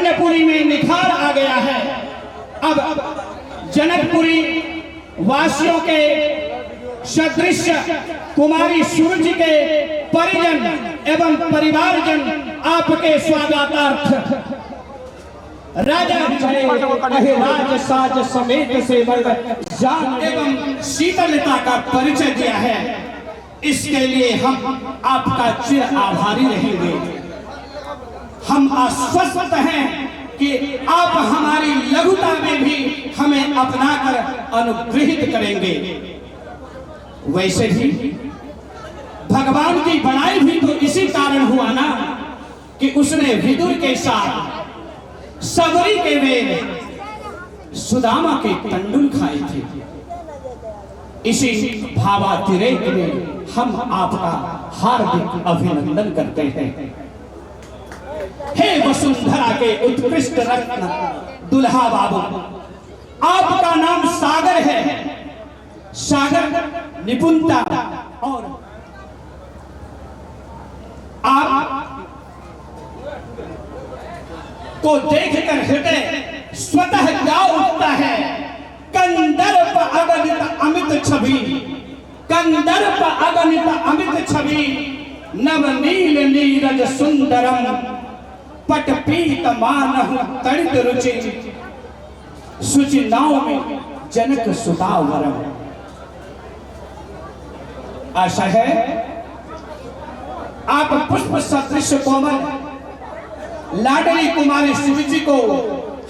कन्यापुरी में निखार आ गया है। अब जनकपुरी वासियों के सदृश कुमारी सूरज के परिजन एवं परिवारजन आपके स्वागतार्थ राजा राज साज समेत सेवक जान एवं शीतलता का परिचय दिया है। इसके लिए हम आपका चिर आभारी रहेंगे। हम आश्वस्त हैं कि आप हमारी लघुता में भी हमें अपनाकर अनुग्रहित करेंगे। वैसे भी भगवान की बनाई भी तो इसी कारण हुआ ना कि उसने विदुर के साथ सबरी के वेद सुदामा के तंडुल खाए थे। इसी भावातिरेक में हम आपका हार्दिक अभिनंदन करते हैं। हे वसुंधरा के उत्कृष्ट रत्न दुल्हा बाबू, आपका नाम सागर है। सागर निपुणता और आप को देखकर हृदय स्वतः गा उठता है। कंदर्प अगणित अमित छवि, कंदर्प अगणित अमित छवि, नवनील नीरज सुंदरम, पटपीत मानहु तड़ित रुचि, सुचि नाव में जनक सुतावरम। आशा है आप पुष्प सदृश कोमल लाडली कुमारी सूरज को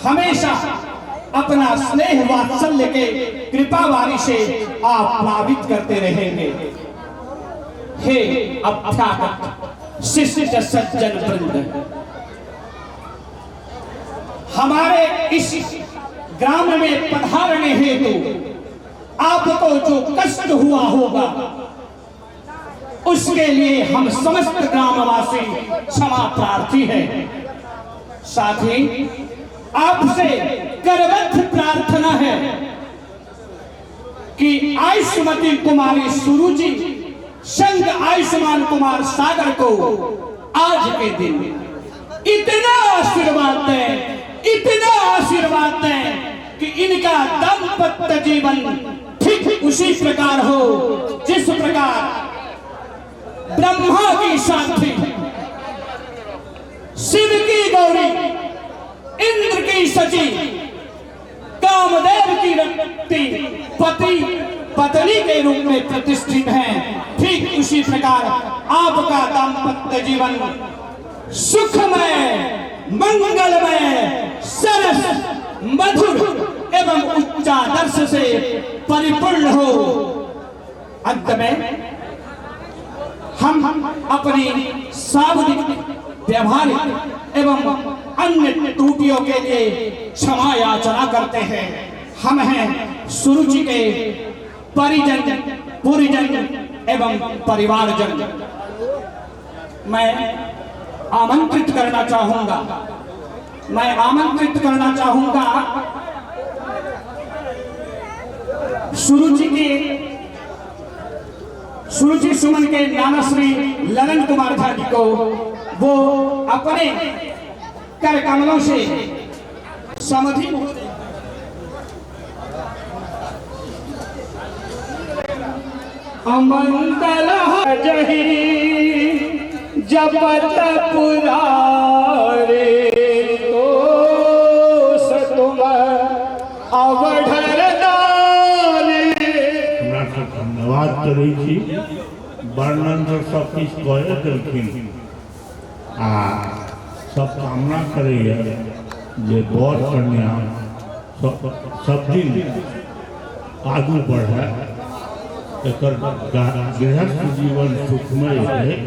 हमेशा अपना स्नेह वात्सल्य के कृपावारी से आप प्लावित करते रहेंगे। हे अभ्यागत शिष्ट सज्जन वृंद, हमारे इस ग्राम में पधारने हेतु आपको जो कष्ट हुआ होगा उसके लिए हम समस्त ग्रामवासी क्षमा प्रार्थी हैं। साथ ही आपसे करबद्ध प्रार्थना है कि आयुष्मती कुमारी सुरुचि संग आयुष्मान कुमार सागर को आज के दिन इतना आशीर्वाद दें कि इनका दाम्पत्य जीवन ठीक उसी प्रकार हो जिस प्रकार ब्रह्मा की शांति, शिव की गौरी, इंद्र की सची, कामदेव की रक्ति पति पत्नी के रूप में प्रतिष्ठित हैं। ठीक उसी प्रकार आपका दाम्पत्य जीवन सुखमय, मंगलमय, सरस, मधुर एवं उच्चादर्श से परिपूर्ण हो। अंत में हम अपनी सावधिक, व्यवहारिक एवं अन्य त्रुटियों के लिए क्षमा याचना करते हैं। हम हैं सुरुचि के परिजन, पुरिजन एवं परिवारजन। मैं आमंत्रित करना चाहूंगा सुरुचि सुमन के नाना श्री ललन कुमार झा जी को वो अपने कर कमलों से समधि अमंगल जही जपत पुरारे तो तुम अवढर धन्यवाद करै छी। वर्णन सब किछु कहे देलखिन आ सब कामना करैया जे बर कन्या सब दिन आगू बढ़े, एकर गृहस्थ जीवन सुखमय रहे।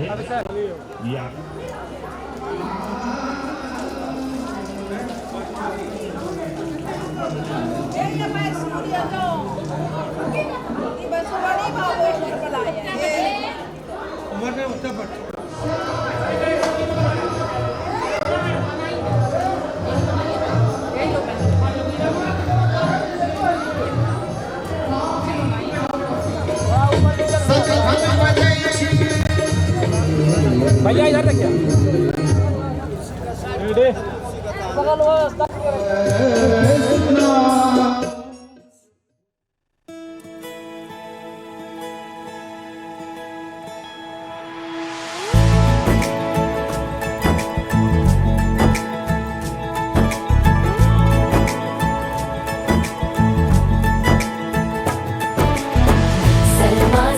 भैया इधर देखिए। सलमा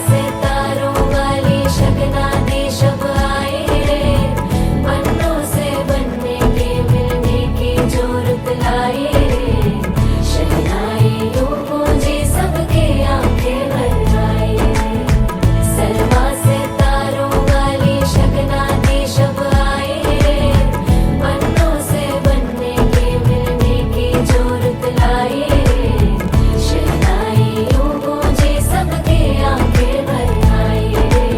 से तारों वाली शगना दे शब आए रे, बन्नों से बनने के मिलने की जोरत लाए रे, शहनाई यूं गूंजी सबके आंखें भर आए रे। सलमा से तारों वाली शगना दे शब आए रे, बन्नों से बनने के मिलने की जोरत लाए रे, शहनाई यूं गूंजी सबके आंखें भर आए रे,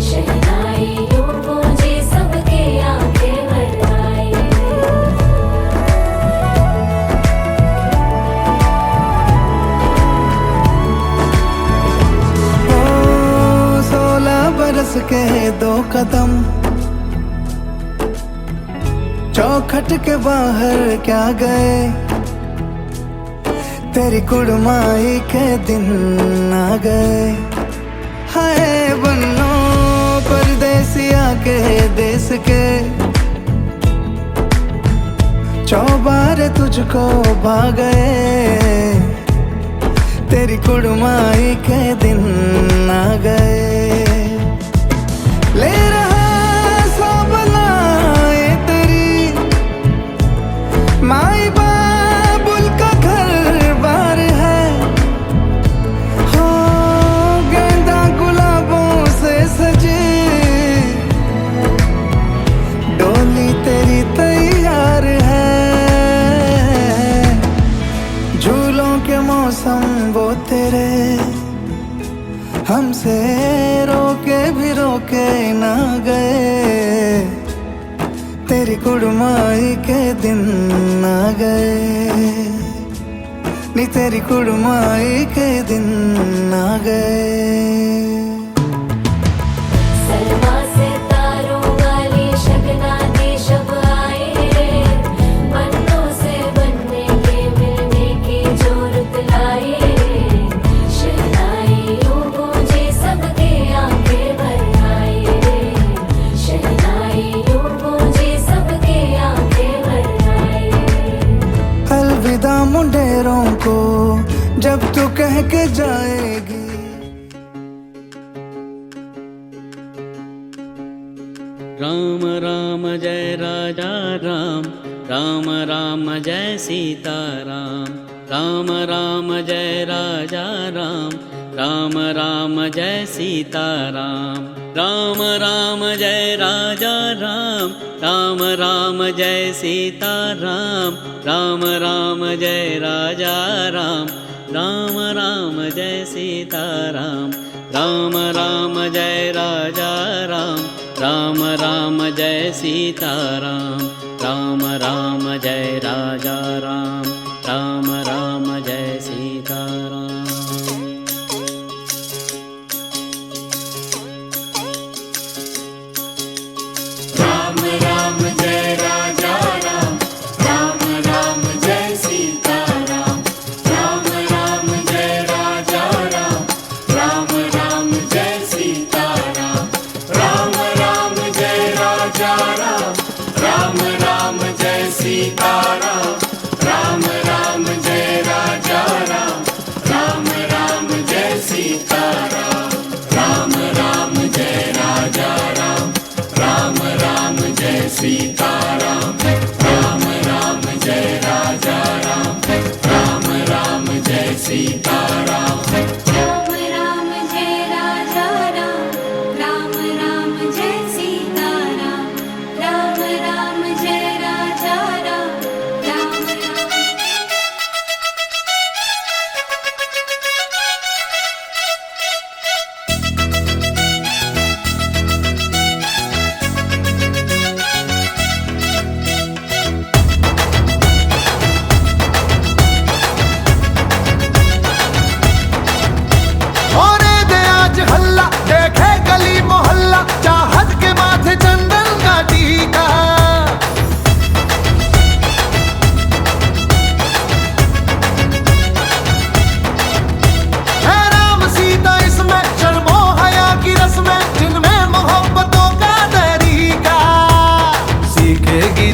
शहनाई यूं गूंजी सबके आंखें भर आए रे। ओ 16 बरस के 2 कदम चौखट के बाहर क्या गए, तेरी कुड़माई के दिन आ गए। हाय बन्नो परदेसिया के देश के, चौबार तुझको भा गए, तेरी कुड़माई के दिन आ गए। ले रहा सब लाए तेरी माई बाबुल का घर बार है, हो गेंदा गुलाबों से सजे, डोली तेरी तैयार है, झूलों के मौसम वो तेरे, हमसे रोके भी रोके ना गए, तेरी कुड़माई के दिन आ गए, नी तेरी कुड़माई के दिन आ गए। सलमा से तारों वाली शगना दे शब आए रे, बन्नों से बनने के मिलने की जोरत लाए रे, शहनाई यूं गूंजी सबके आंखें भर आए रे, शहनाई यूं गूंजी सबके आंखें भर आए रे। अलविदा मुंडेरों को जब तू कह के जाएगी, राम राम जय राजा राम, राम राम जय सीता राम, राम राम जय राजा राम, राम राम जय सीता राम, राम राम जय राजा राम, राम राम जय सीता राम, राम राम जय राजा राम, राम राम जय सीता राम, राम राम जय राजा राम, राम राम जय सीता राम, राम राम जय राजा राम, राम राम जय सीता राम। राम राम जय राजा राम, राम राम जय सीता राम, राम राम जय राजा राम, राम राम जय सीता राम, राम राम जय राजा राम, राम राम जय सीता राम, राम राम जय राजा राम, राम राम जय सीता राम, राम राम जय राजा राम, राम राम जय सीता राम, राम राम जय राजा राम, राम राम जय सीता राम। राम राम जय राजा राम, राम राम जय सीता राम, राम राम जय राजा राम, राम राम।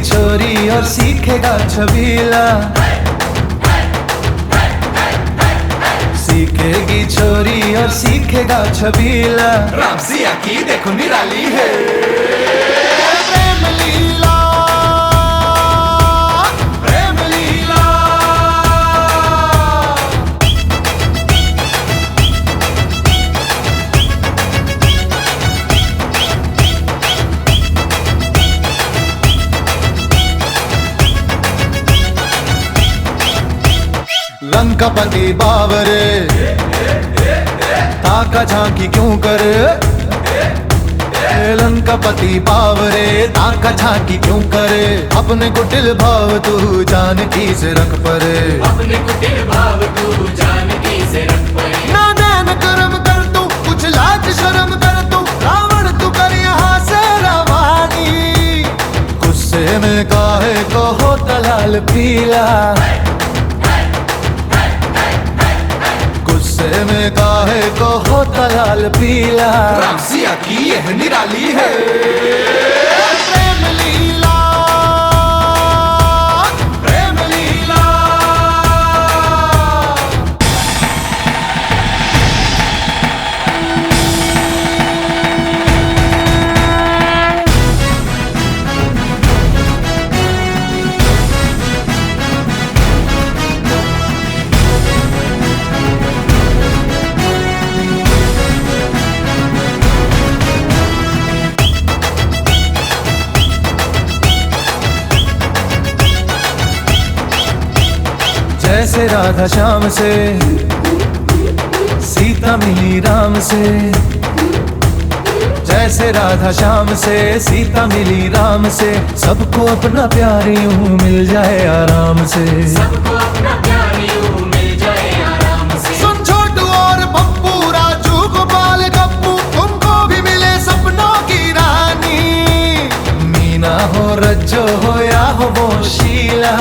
छोरी और सीखेगा छबीला, सीखेगी छोरी और सीखेगा छबीला। राम सिया की देखो निराली है प्रेम लीला, प्रेम लीला। लंकापति बावरे ताका झांकी क्यों करे, लंकापति बावरे ताका झांकी क्यों करे। अपने को दिल भाव तू जानकी से रख परे, अपने को दिल भाव तू जानकी से रख परे। ना दैन कर्म कर तू, कुछ लाज शर्म कर तू, रावण तू कर यहाँ से रवानी। गुस्से में काहे को होता लाल पीला, गुस्से में काहे को होता लाल पीला। राम सिया की यह निराली है प्रेम लीला, प्रेम लीला। जैसे राधा श्याम से सीता मिली राम से, जैसे राधा श्याम से सीता मिली राम से। सबको अपना प्यार यूं मिल जाए आराम से, सबको अपना प्यार यूं मिल जाए आराम से। सुन छोटू और पप्पू, राजू गोपाल गप्पू, तुमको भी मिले सपनों की रानी। मीना हो रज्जो हो या हो वो शीला,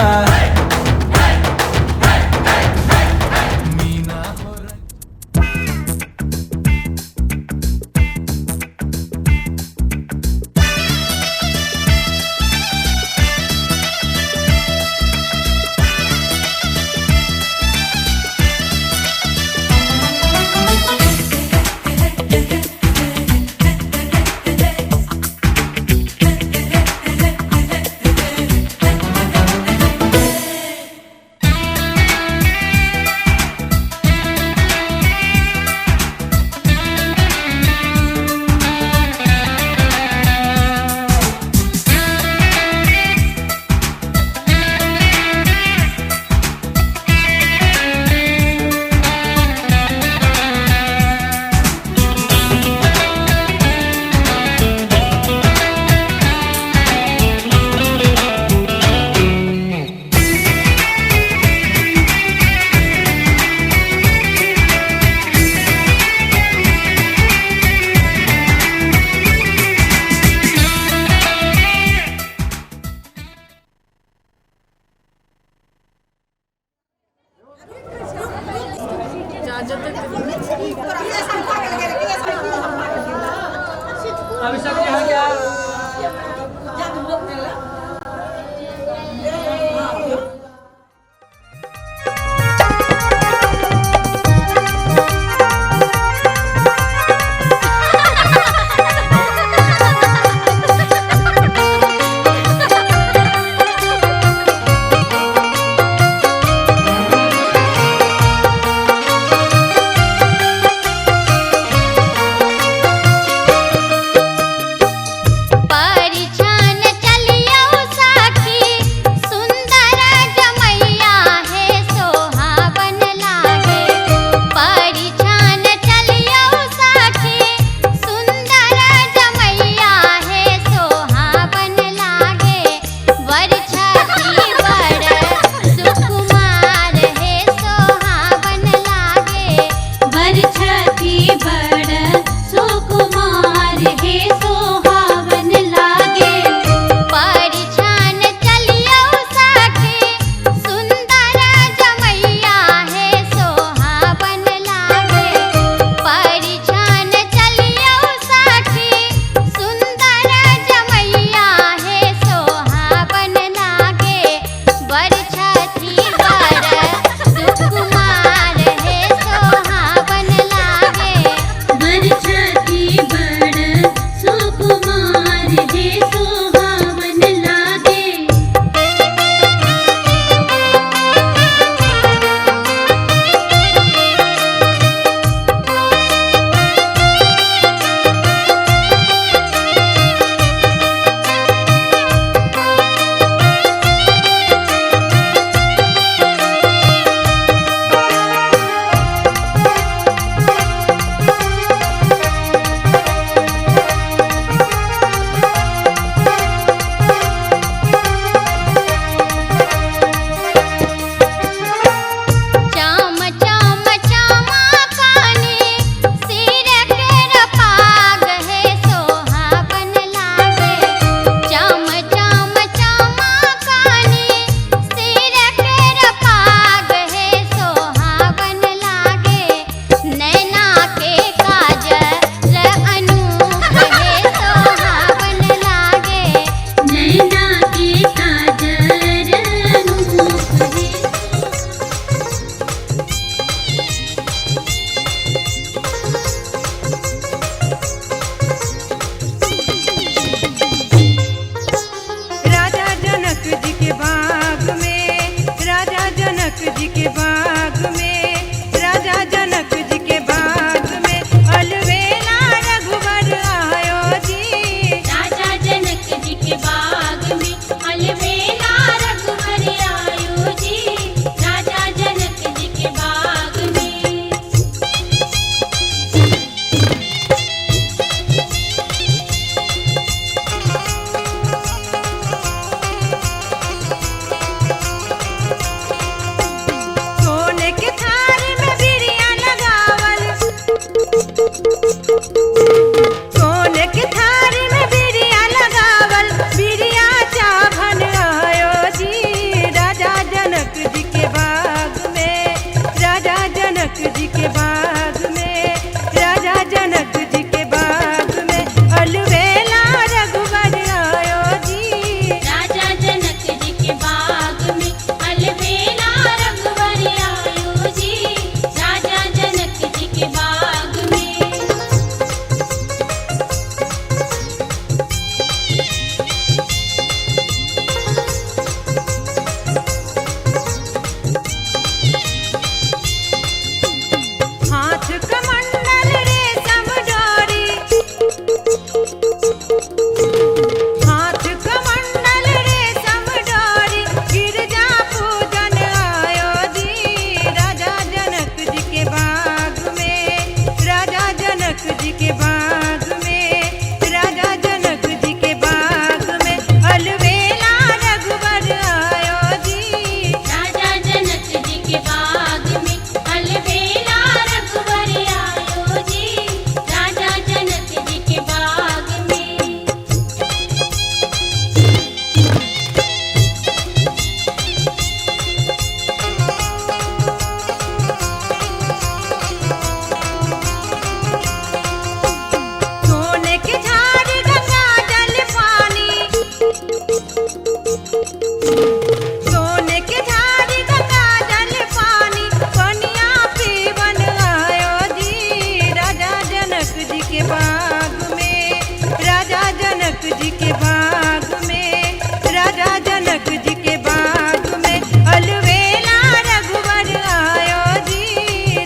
सोने के झाड़ी गंगा जल पानी पनिया पीवन आयो जी राजा जनक जी के बाग में, राजा जनक जी के बाग में, राजा जनक जी के बाग में अलवेला रघुवर आयो जी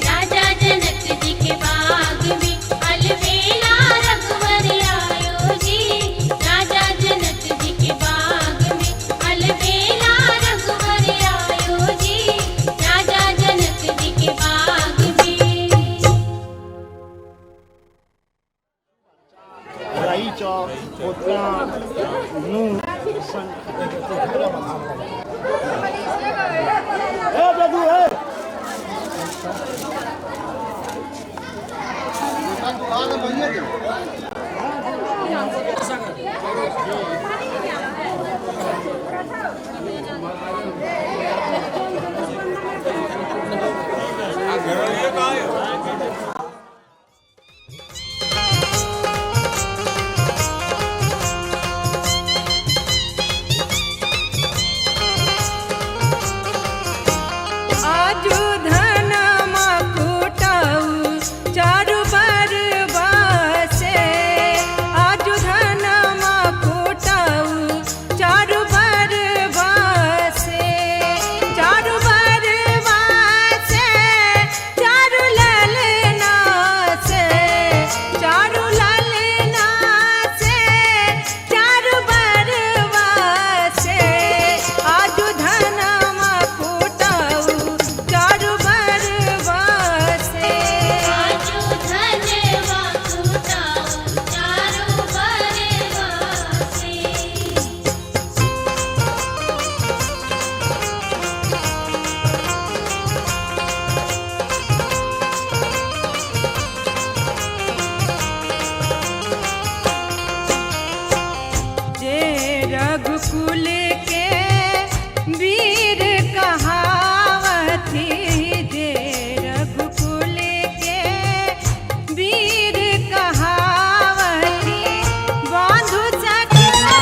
राजा जनक जी के बाग में अलवेला रघुवर आयो जी राजा जनक जी के बाग में अलवेला रघुवर आयो जी राजा जनक जी के बाग में। राई चौक उद्यान नूर आजू धनमा कुटाऊ चारू बर बासे, आजू धनमा कुटाऊ चारू बर बासे, चारू बर बासे, चारू ललना से, चारू ललना से, चारू बर बासे, आजू धनमा कुटाऊ चारू बर बासे। आजू धनवा कुटाऊ चारू बर बासे। जे रघुकुल के वीर कहावती, जे रघुकुल के वीर कहावती बांधु सखा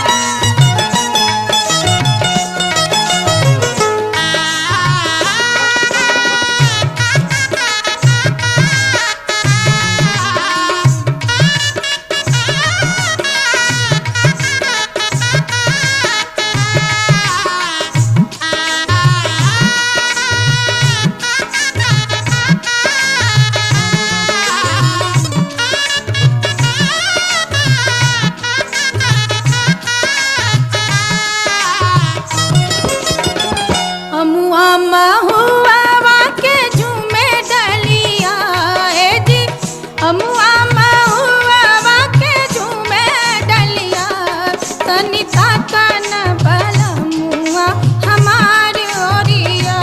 अमुआ महुआ के झूमे डलिया ए जी, अमुआ महुआ के झूमे डलिया तनी ताकन बलमुआ हमार ओरिया,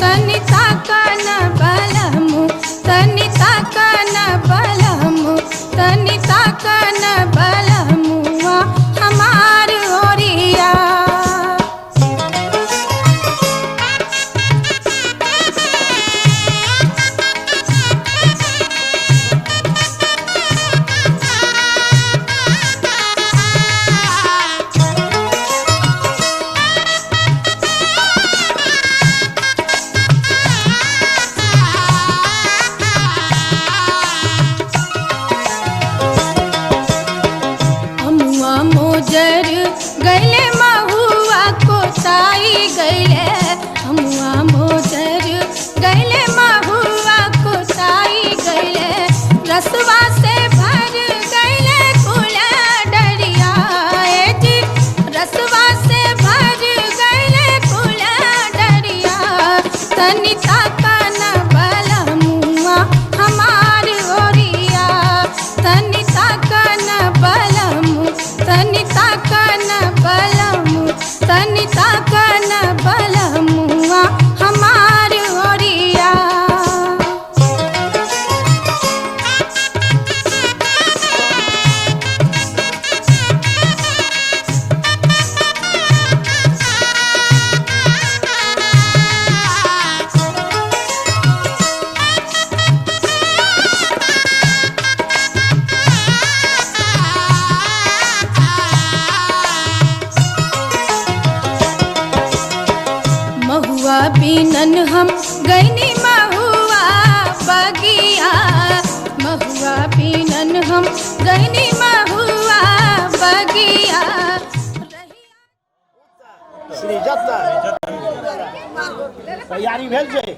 तनी ताकन बलमु, तनी ताकन बलमु, तनी ताकन बलमुआ हमार ओरिया। अमुआ मोजर गैले महुआ कोसाई गैले, अमुआ मोजर गैले महुआ कोसाई गैले, रसवा से भर गैले कुला डरिया ए जी, रसवा से भर गैले कुला डरिया तनी ताकन बलमुआ हमार ओरिया, तनी ताकन बलमु, तनी ताकन बलमु, तनी ताकन बलमुआ हमार ओरिया। बिनन हम गईनी महुआ बगिया, महुआ बिनन हम गईनी महुआ बगिया। श्री जत्ता तैयारी भेल छै।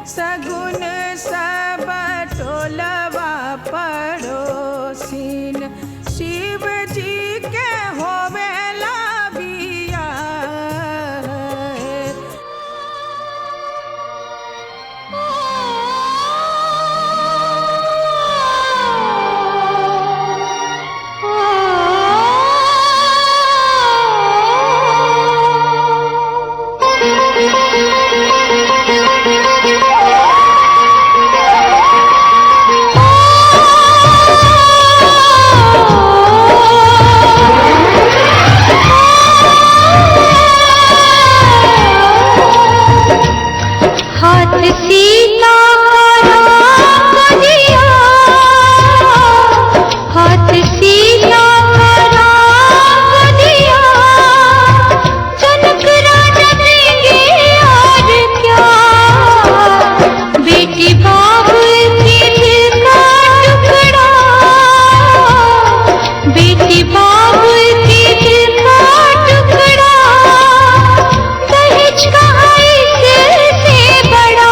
सगुन सब टोलवा पड़ोसिन शिव जी के होवेला बिया। दहेज का इससे बड़ा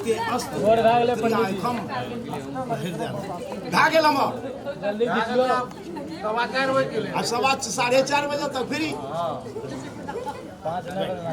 के अस्त्र खम हृदय भा गेल हम जल्दी खींच लो। 4:15 बजे आ 4:30 बजे तक फ्री। 5 मिनट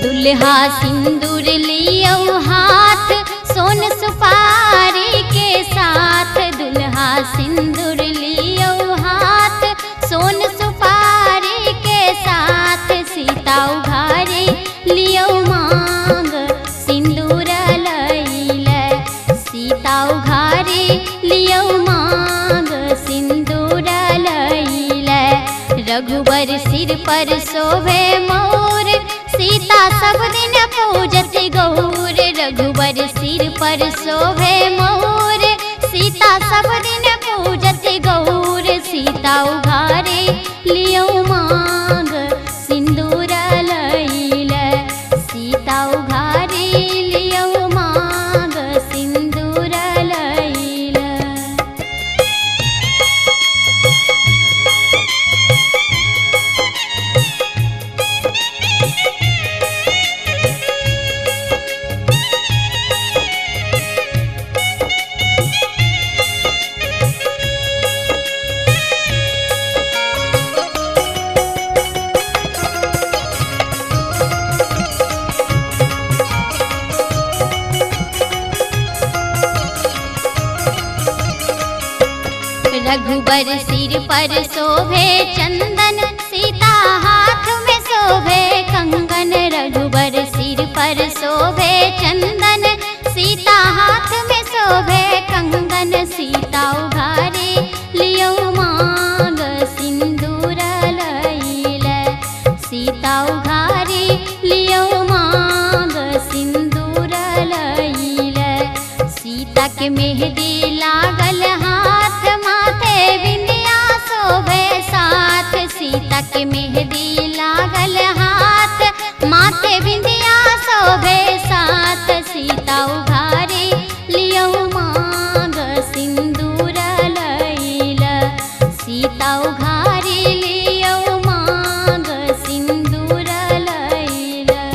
दुल्हा सिंदूर लियो हाथ सोन सुपारी के साथ। दुल्हा सिंदूर लियो हाथ सोन सुपारी के साथ। सीता उघारे लियो मांग सिंदूर लैले। सीता उघारे लियो मांग सिंदूर लैले। रघुबर सिर पर शोभे मोर सीता सब दिन पूजत गौर। रघुबर सिर पर शोभे मोर सीता सब दिन पूजत गौर। सीता उघारे लियो मांग सिंदूर लैले। सीता उघारे लियो मांग सिंदूर लैले। रघुबर सिर पर शोभे चंदन सीता हाथ में शोभे कंगन। रघुबर सिर पर शोभे चंदन सीता हाथ में शोभे कंगन। सीता उघारे लियो मांग सिंदूर लैले। सीता उघारे लियो मांग सिंदूर लैले। सीता के मेहंदी लागल हाथ माथे बिंदिया शोभे साथ। सीता के मेहंदी लागल हाथ माथे बिंदिया शोभे साथ। सीता उघारे लियो मांग सिंदूर लैले। सीता उघारे लियो मांग सिंदूर लैले।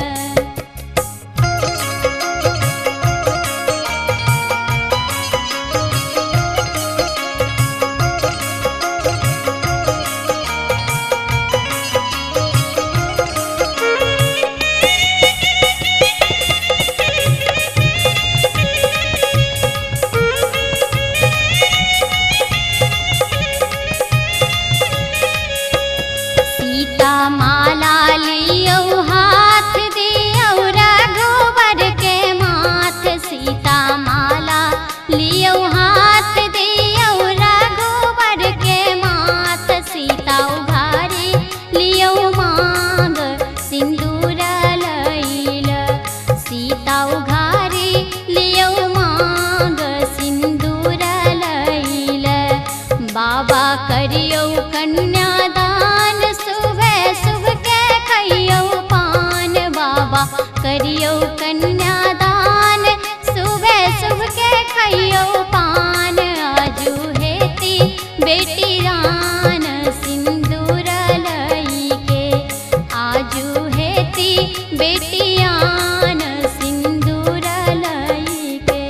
सीता माला लियो हाथ दियो रघुबर के माथ। सीता माला लियो हाथ दियो रघुबर के माथ। सीता उघारे लियो मांग सिंदूर लैले। सीता उघारे लियो मांग सिंदूर लैले। बाबा करियो कन्यादान सुबह सुबह के खइयो पान। बाबा करियो कन्यादान सुबह सुबह के खइयो पान। आजू हेती बेटी रान सिंदूर लैके। आजू हेती बेटी रान सिंदूर लैके।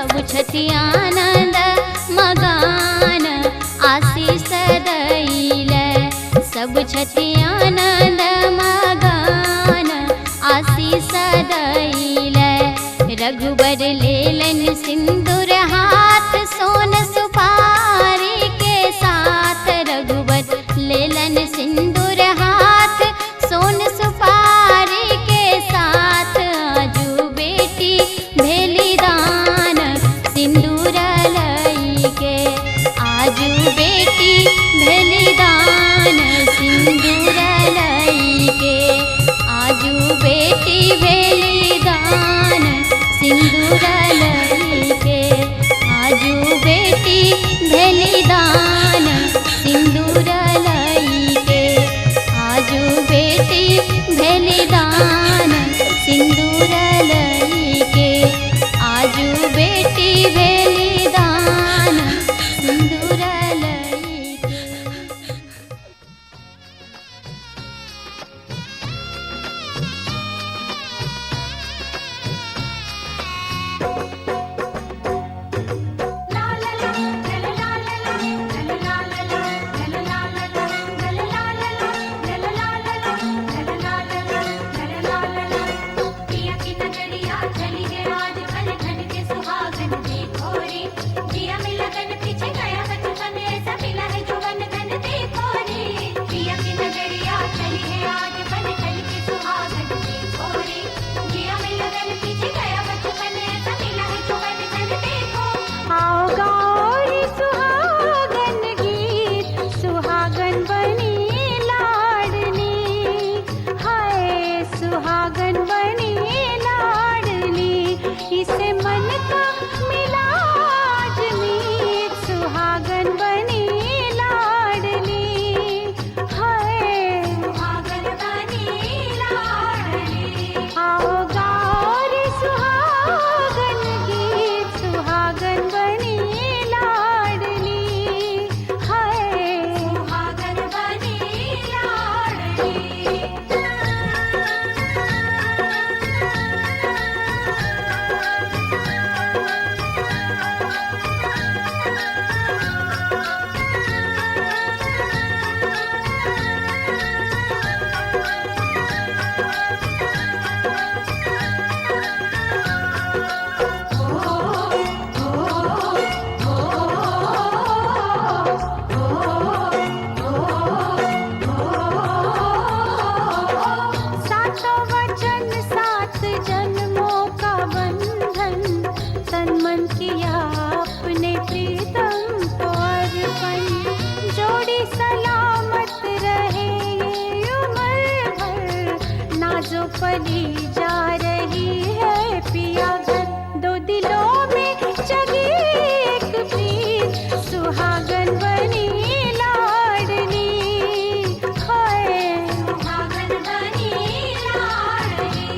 सब छथि आनंद मगान आशीष दैले सब छथि आनंद मगान आशीष दैले रघुबर लेलन सिंदूर हाथ सोन सुपारी के साथ रघुबर लेलन सिंदूर हाथ सोन सुपारी के साथ आजू बेटी भेली दान सिंदूर लई के आजू बेटी भेली दान सिंदूर लई के आजू बेटी भेली दान सिंदूर लई के आजू बेटी भेली दान सिंदूर लई के आजू बेटी भेली दान सिंदूर लई के आजू बेटी भेली दान सिंदूर लई के। पिया की नगरिया चली है आज घन घन के सुहागन देखो रे जिया में लगन पीछे गया बचपन ऐसा मिला है जो वन घन देखो रे पिया की नगरिया चली है आज घन घन के सुहागन देखो रे जिया में लगन पीछे गया बचपन ऐसा मिला है जो वन घन देखो आओ गौरी सुहागन गीत सुहागन बनी लाडली हाय सुहागन बनी लाडली इसे मन का मिला आज मीत सुहागन बनी लाडली हाय सुहागन बनी लाडली आओ गौरी सुहागन गीत सुहागन बनी लाडली हाय सुहागन बनी लाडली सातों वचन सात जन्मों का बंधन तन मन किया अपने प्रीतम को अर्पण जोड़ी सलामत रहे ये उम्र भर नाजो पली जा रही है पिया घर दो दिलों में जगी एक प्रीत सुहागन बनी लाडली हाय सुहागन बनी लाडली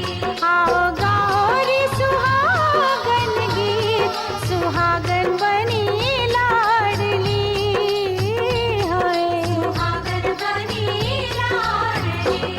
आओ गौरी सुहागन गीत सुहागन बनी लाडली हाय सुहागन बनी लाडली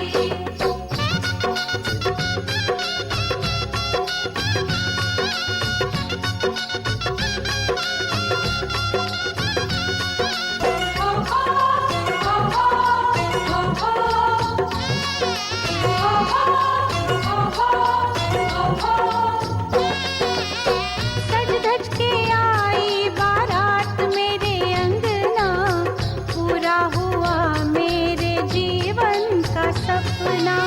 सज धज के आई बारात मेरे अंगना पूरा हुआ मेरे जीवन का सपना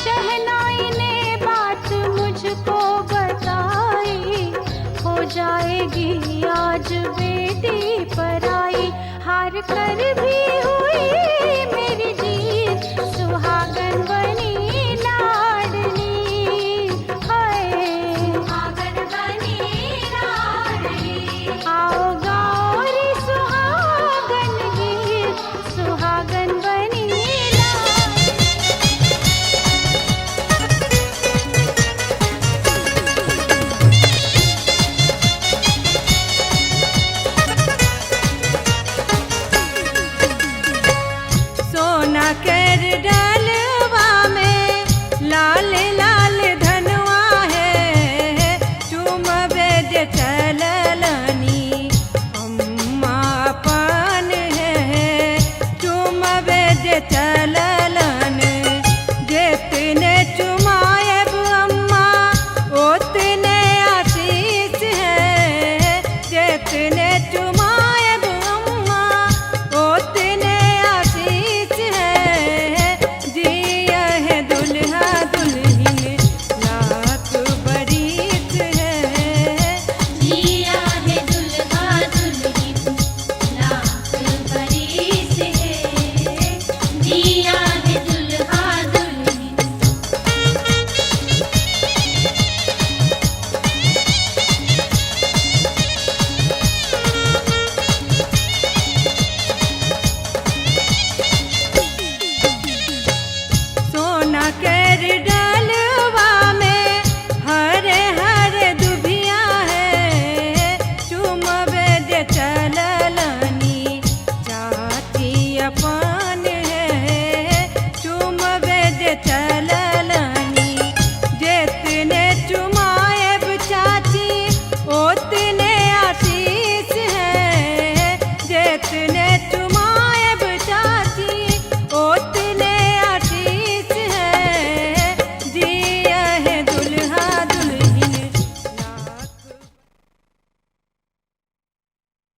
शहनाई ने बात मुझको बताई हो जाएगी आज बेटी पर आई हार कर भी हुआ